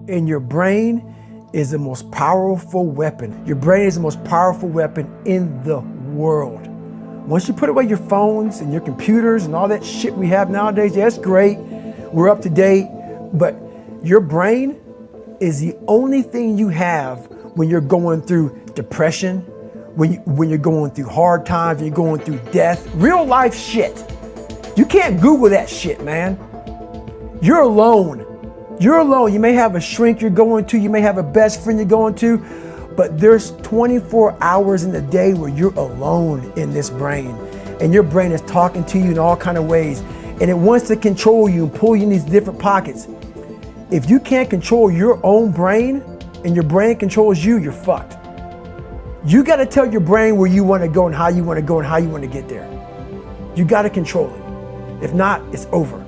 And your brain is the most powerful weapon. Your brain is the most powerful weapon in the world. Once you put away your phones and your computers and all that shit we have nowadays, yeah, it's great. We're up to date, but your brain is the only thing you have when you're going through depression, when you're going through hard times, when you're going through death, real life shit. You can't Google that shit, man. You're alone. You're alone. You may have a shrink you're going to, you may have a best friend you're going to, but there's 24 hours in the day where you're alone in this brain, and your brain is talking to you in all kinds of ways, and it wants to control you and pull you in these different pockets. If you can't control your own brain and your brain controls you, you're fucked. You got to tell your brain where you want to go and how you want to go and how you want to get there. You got to control it. If not, it's over.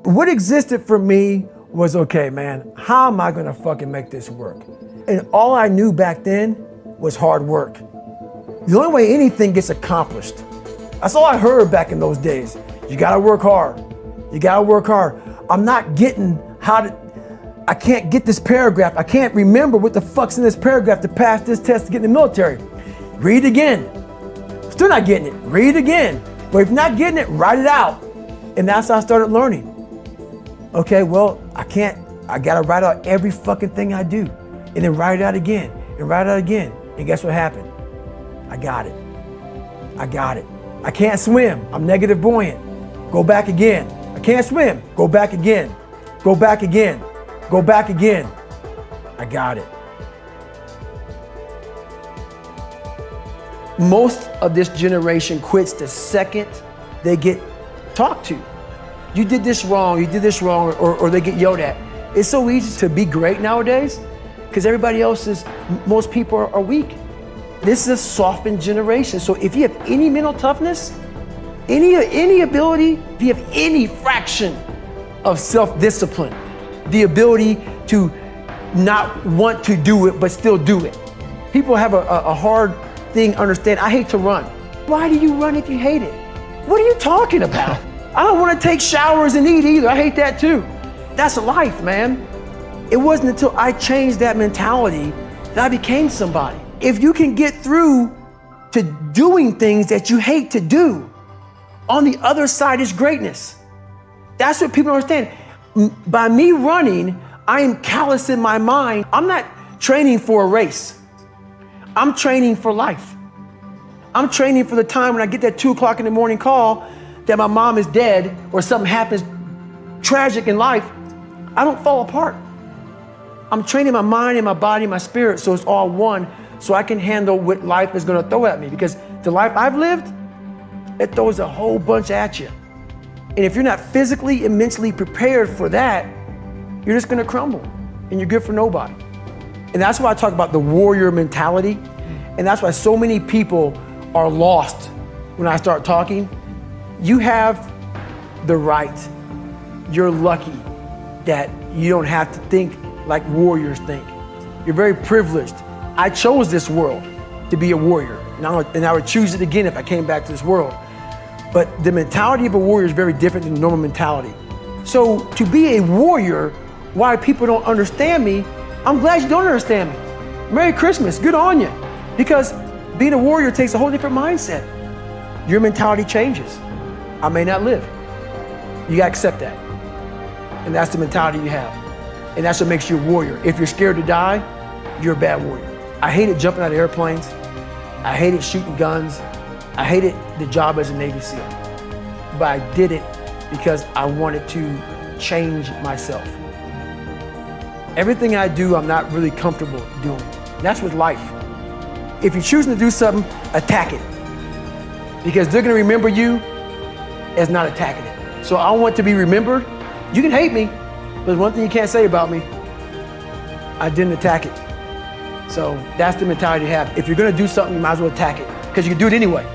What existed for me was, okay, man, how am I going to fucking make this work? And all I knew back then was hard work. The only way anything gets accomplished. That's all I heard back in those days. You got to work hard. You got to work hard. I'm not getting I can't get this paragraph. I can't remember what the fuck's in this paragraph to pass this test to get in the military. Read it again. Still not getting it. Read it again. But if you're not getting it, write it out. And that's how I started learning. Okay, well, I gotta write out every fucking thing I do. And then write it out again, and write it out again. And guess what happened? I got it. I got it. I can't swim. I'm negative buoyant. Go back again. I can't swim. Go back again. Go back again. Go back again. I got it. Most of this generation quits the second they get talked to. You did this wrong, or they get yelled at. It's so easy to be great nowadays because most people are weak. This is a softened generation. So if you have any mental toughness, any ability, if you have any fraction of self-discipline, the ability to not want to do it but still do it. People have a hard thing understand. I hate to run. Why do you run if you hate it? What are you talking about? I don't want to take showers and eat either. I hate that too. That's life, man. It wasn't until I changed that mentality that I became somebody. If you can get through to doing things that you hate to do, on the other side is greatness. That's what people don't understand. By me running, I am callous in my mind. I'm not training for a race. I'm training for life. I'm training for the time when I get that 2 o'clock in the morning call that my mom is dead or something happens tragic in life. I don't fall apart. I'm training my mind and my body and my spirit so it's all one, so I can handle what life is going to throw at me, because the life I've lived, it throws a whole bunch at you. And if you're not physically and mentally prepared for that, you're just going to crumble and you're good for nobody. And that's why I talk about the warrior mentality. And that's why so many people are lost when I start talking. You have the right. You're lucky that you don't have to think like warriors think. You're very privileged. I chose this world to be a warrior, and I would choose it again if I came back to this world. But the mentality of a warrior is very different than the normal mentality. So to be a warrior, why people don't understand me, I'm glad you don't understand me. Merry Christmas, good on you. Because being a warrior takes a whole different mindset. Your mentality changes. I may not live. You gotta accept that. And that's the mentality you have. And that's what makes you a warrior. If you're scared to die, you're a bad warrior. I hated jumping out of airplanes. I hated shooting guns. I hated the job as a Navy SEAL. But I did it because I wanted to change myself. Everything I do, I'm not really comfortable doing. That's with life. If you're choosing to do something, attack it. Because they're gonna remember you as not attacking it. So I want to be remembered. You can hate me, but there's one thing you can't say about me. I didn't attack it. So that's the mentality you have. If you're gonna do something, you might as well attack it, because you can do it anyway.